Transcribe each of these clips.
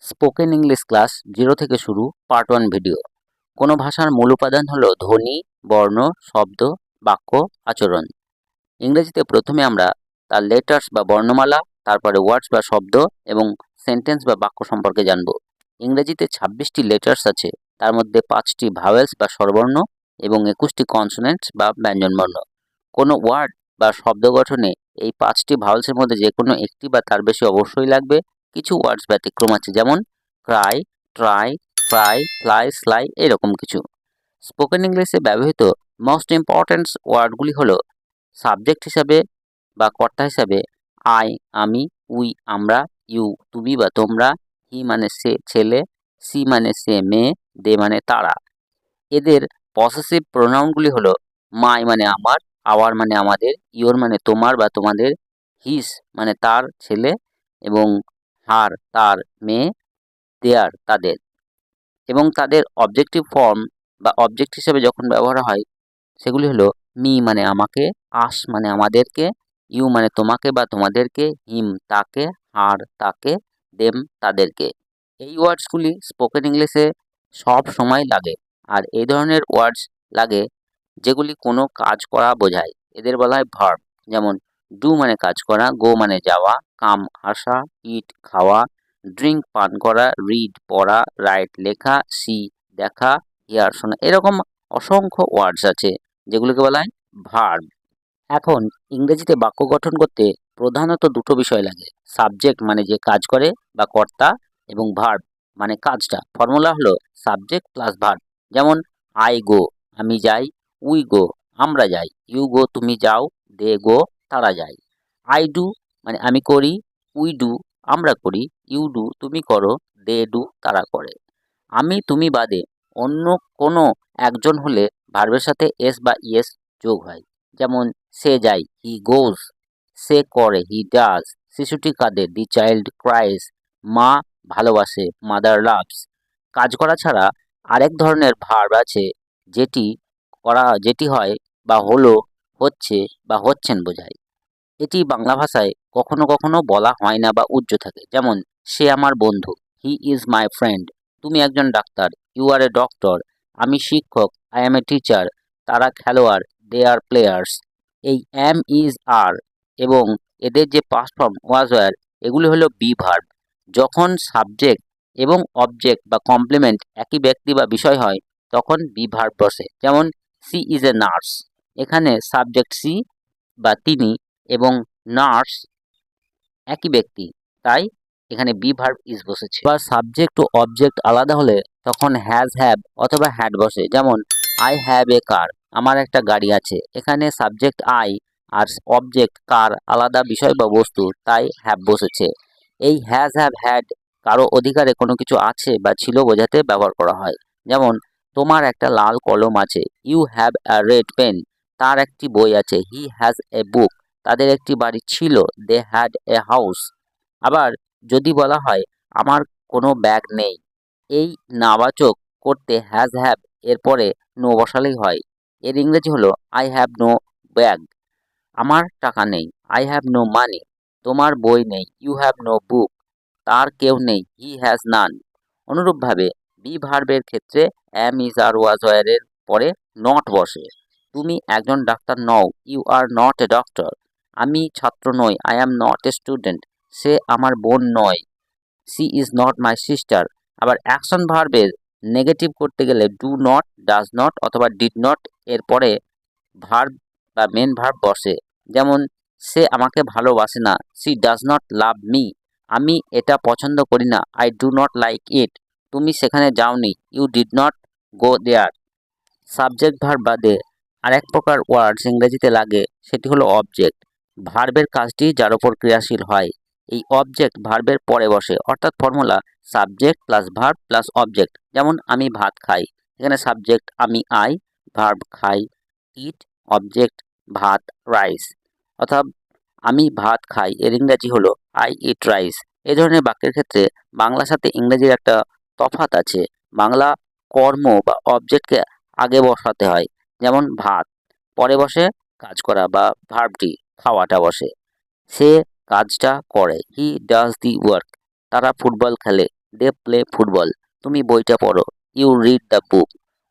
Spoken English class 0 থেকে শুরু part 1 video. কোনো ভাষার মূল উপাদান হলো ধ্বনি, বর্ণ, শব্দ, বাক্য, আচরণ। ইংরেজিতে প্রথমে আমরা তার লেটার্স বা বর্ণমালা, তারপরে ওয়ার্ডস বা শব্দ এবং সেন্টেন্স বা বাক্য সম্পর্কে জানব। ইংরেজিতে 26টি লেটার্স আছে, তার মধ্যে 5টি ভাওয়েলস বা স্বরবর্ণ এবং 21টি কনসোনেন্টস বা ব্যঞ্জনবর্ণ। কোনো ওয়ার্ড বা শব্দ গঠনে এই 5টি ভাওয়েলসের মধ্যে যে কোনো একটি বা তার বেশি অবশ্যই লাগবে। কিছু ওয়ার্ডস ব্যতিক্রম আছে, যেমন Cry, try, fry, fly, sly, এরকম কিছু। স্পোকেন ইংলিশে ব্যবহৃত মোস্ট ইম্পর্ট্যান্ট ওয়ার্ডগুলি হলো সাবজেক্ট হিসাবে বা কর্তা হিসাবে আই আমি, উই আমরা, ইউ তুমি বা তোমরা, হি মানে সে ছেলে, সি মানে সে মেয়ে, দে মানে তারা। এদের পসেসিভ প্রোনাউনগুলি হলো মাই মানে আমার, আওয়ার মানে আমাদের, ইয়োর মানে তোমার বা তোমাদের, হিস মানে তার ছেলে এবং হার তার মেয়ে, দেয়ার তাদের। এবং তাদের অবজেক্টিভ ফর্ম বা অবজেক্ট হিসেবে যখন ব্যবহার হয় সেগুলি হলো মি মানে আমাকে, আস মানে আমাদেরকে, ইউ মানে তোমাকে বা তোমাদেরকে, হিম তাকে, হার তাকে, দেম তাদেরকে। এই ওয়ার্ডসগুলি স্পোকেন ইংলিশে সব সময় লাগে, আর এই ধরনের ওয়ার্ডস লাগে যেগুলি কোনো কাজ করা বোঝায়। এদের বলা হয় ভার্ব। যেমন ডু মানে কাজ করা, গো মানে যাওয়া, কাম আসা, ইট খাওয়া, ড্রিঙ্ক পান করা, রিড পড়া, রাইট লেখা, সি দেখা, হিয়ার শোনা। এরকম অসংখ্য ওয়ার্ডস আছে যেগুলোকে বলা হয় ভার্ব। এখন ইংরেজিতে বাক্য গঠন করতে প্রধানত দুটো বিষয় লাগে, সাবজেক্ট মানে যে কাজ করে বা কর্তা, এবং ভার্ব মানে কাজটা। ফর্মুলা হলো সাবজেক্ট প্লাস ভার্ব। যেমন আই গো আমি যাই, উই গো আমরা যাই, ইউ গো তুমি যাও, দে গো তারা যায়। আই ডু মানে আমি করি, উই ডু আমরা করি, ইউ ডু তুমি করো, দে ডু তারা করে। আমি তুমি বাদে অন্য কোনো একজন হলে ভার্বের সাথে এস বা ইয়েস যোগ হয়। যেমন সে যায়, হি গোজ, সে করে, হি ডাজ, শিশুটি কাঁদে, দি চাইল্ড ক্রাইস, মা ভালোবাসে, মাদার লাভস। কাজ করা ছাড়া আরেক ধরনের ভার্ব আছে যেটি হয় বা হলো, হচ্ছে বা হচ্ছেন বোঝায়। এটি বাংলা ভাষায় কখনো কখনো বলা হয় না বা উজ্জ্ব থাকে। যেমন সে আমার বন্ধু, হি ইজ মাই ফ্রেন্ড। তুমি একজন ডাক্তার, ইউ আর এ ডক্টর। আমি শিক্ষক, আই এম এ টিচার। তারা খেলোয়াড়, দে আর প্লেয়ার্স। এই অ্যাম ইজ আর এবং এদের যে পাস্ট ফর্ম ওয়াজ ওয়্যার, এগুলি হলো বি ভার্ব। যখন সাবজেক্ট এবং অবজেক্ট বা কমপ্লিমেন্ট একই ব্যক্তি বা বিষয় হয় তখন বি ভার্ব বসে। যেমন সি ইজ এ নার্স, এখানে সাবজেক্ট সি বা তিনি এবং নার্স একই ব্যক্তি, তাই এখানে বি ভার্ব ইজ বসেছে। বা সাবজেক্ট ও অবজেক্ট আলাদা হলে তখন হ্যাজ হ্যাভ অথবা হ্যাড বসে। যেমন আই হ্যাভ এ কার, আমার একটা গাড়ি আছে। এখানে সাবজেক্ট আই আর অবজেক্ট কার আলাদা বিষয় বা বস্তু, তাই হ্যাভ বসেছে। এই হ্যাজ হ্যাভ হ্যাড কারো অধিকারে কোনো কিছু আছে বা ছিল বোঝাতে ব্যবহার করা হয়। যেমন তোমার একটা লাল কলম আছে, you have a red pen. তার একটি বই আছে, হি হ্যাজ এ বুক। তাদের একটি বাড়ি ছিল, দে হ্যাড এ হাউস। আবার যদি বলা হয় আমার কোনো ব্যাগ নেই, এই নাবাচক করতে হ্যাজ হ্যাভ এর পরে নো বসালেই হয়। এর ইংরেজি হলো আই হ্যাভ নো ব্যাগ। আমার টাকা নেই, আই হ্যাভ নো মানি। তোমার বই নেই, ইউ হ্যাভ নো বুক। তার কেউ নেই, হি হ্যাজ নান। অনুরূপভাবে বি ভার্বের ক্ষেত্রে am is R was wire এর পরে নট বসে। তুমি একজন ডাক্তার নও, you are not a doctor. আমি ছাত্র নই, I am not a student. সে আমার বোন নয়, she is not my sister. আবার অ্যাকশন ভার্বের নেগেটিভ করতে গেলে ডু নট, ডাজ নট অথবা ডিড নট এর পরে ভার্ব বা মেন ভার্ব বসে। যেমন সে আমাকে ভালোবাসে না, she does not love me. আমি এটা পছন্দ করি না, I do not like it. তুমি সেখানে যাওনি, you did not go there. Subject verb বাদে আরেক প্রকার ওয়ার্ডস ইংরেজিতে লাগে, সেটি হলো অবজেক্ট। ভার্বের কাজটি যার উপর ক্রিয়াশীল হয়, এই অবজেক্ট ভার্বের পরে বসে। অর্থাৎ formula subject plus verb plus object. যেমন আমি ভাত খাই, এখানে সাবজেক্ট আমি আই, ভার্ব খাই, ইট, অবজেক্ট ভাত, রাইস। অর্থাৎ আমি ভাত খাই এর ইংরাজি হলো আই ইট রাইস। এই ধরনের বাক্যের ক্ষেত্রে বাংলার সাথে ইংরেজির একটা তফাৎ আছে। বাংলা কর্ম বা অবজেক্টকে আগে বসাতে হয়। যেমন ভাত, পরে বসে কাজ করা বা ভার্বটি খাওয়াটা বসে। সে কাজটা করে, হি ডাজ দি ওয়ার্ক। তারা ফুটবল খেলে, দে প্লে ফুটবল, তুমি বইটা পড়ো, ইউ রিড দ্য বুক।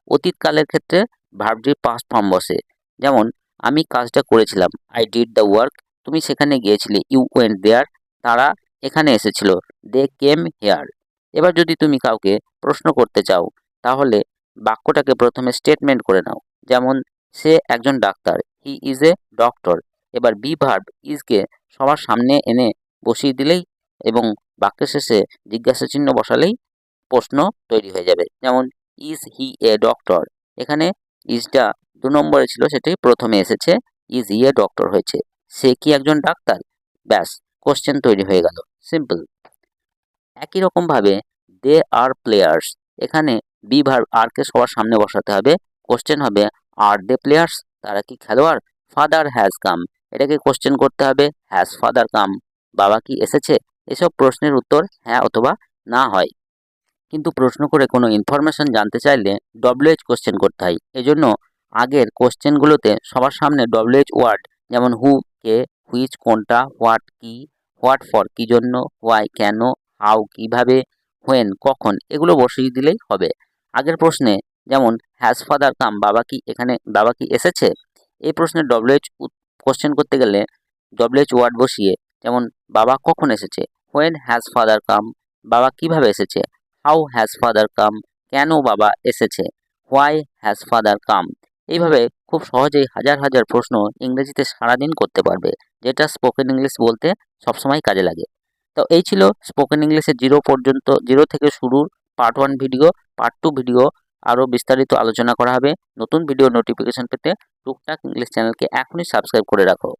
অতীতকালের ক্ষেত্রে ভার্বটির পাস্ট ফর্ম বসে, যেমন আমি কাজটা করেছিলাম, আই ডিড দ্য ওয়ার্ক, তুমি সেখানে গিয়েছিলে, ইউ ওয়েন্ট দেয়ার, তারা এখানে এসেছিল, দে কেম হেয়ার। এবার যদি তুমি কাউকে প্রশ্ন করতে চাও তাহলে বাক্যটাকে প্রথমে স্টেটমেন্ট করে নাও, যেমন সে একজন doctor, he is a doctor. এবার বি ভার্ব ইজকে সবার সামনে এনে বসিয়ে দিলেই এবং বাক্যের শেষে জিজ্ঞাসা চিহ্ন বসালেই প্রশ্ন তৈরি হয়ে যাবে, যেমন ইজ হি এ ডক্টর। এখানে ইজটা 2 নম্বরে ছিল, সেটাই প্রথমে এসেছে, ইজ হি এ ডক্টর হয়েছে। সে কি একজন ডাক্তার? ব্যাস, কোশ্চেন তৈরি হয়ে গেল, সিম্পল। একই রকমভাবে দে আর প্লেয়ার্স, এখানে বি ভার্ব আরকে সবার সামনে বসাতে হবে, কোশ্চেন হবে আর দে প্লেয়ার্স, তারা কি খেলোয়াড়? ফাদার হ্যাজ কাম, এটাকে কোশ্চেন করতে হবে, হ্যাজ ফাদার কাম, বাবা কি এসেছে? এসব প্রশ্নের উত্তর হ্যাঁ অথবা না হয়, কিন্তু প্রশ্ন করে কোনো ইনফরমেশন জানতে চাইলে ডব্লিউএইচ কোশ্চেন করতে হয়। এজন্য আগের কোশ্চেনগুলোতে সবার সামনে ডব্লিউএইচ ওয়ার্ড, যেমন হু কে, হুইচ কোনটা, হোয়াট কি, হোয়াট ফর কি জন্য, হোয়াই কেন, হাউ কিভাবে, হোয়েন কখন, এগুলো বসিয়ে দিলেই হবে। আগের প্রশ্নে যেমন হ্যাজ ফাদার কাম, বাবা কি এসেছে, এই প্রশ্নে ডব্লিউএইচ কোশ্চেন করতে গেলে ডব্লিউএইচ ওয়ার্ড বসিয়ে, যেমন বাবা কখন এসেছে, হোয়েন হ্যাজ ফাদার কাম, বাবা কিভাবে এসেছে, হাউ হ্যাজ ফাদার কাম, কেন বাবা এসেছে, হোয়াই হ্যাজ ফাদার কাম। এইভাবে খুব সহজেই হাজার হাজার প্রশ্ন ইংরেজিতে সারাদিন করতে পারবে, যেটা স্পোকেন ইংলিশ বলতে সবসময় কাজে লাগে। তো এই ছিল স্পোকেন ইংলিশে 0 থেকে শুরুর পার্ট 1 ভিডিও। পার্ট 2 ভিডিও আরও বিস্তারিত আলোচনা করা হবে। নতুন ভিডিও নোটিফিকেশন পেতে টুকটাক ইংলিশ চ্যানেলকে এখনই সাবস্ক্রাইব করে রাখো।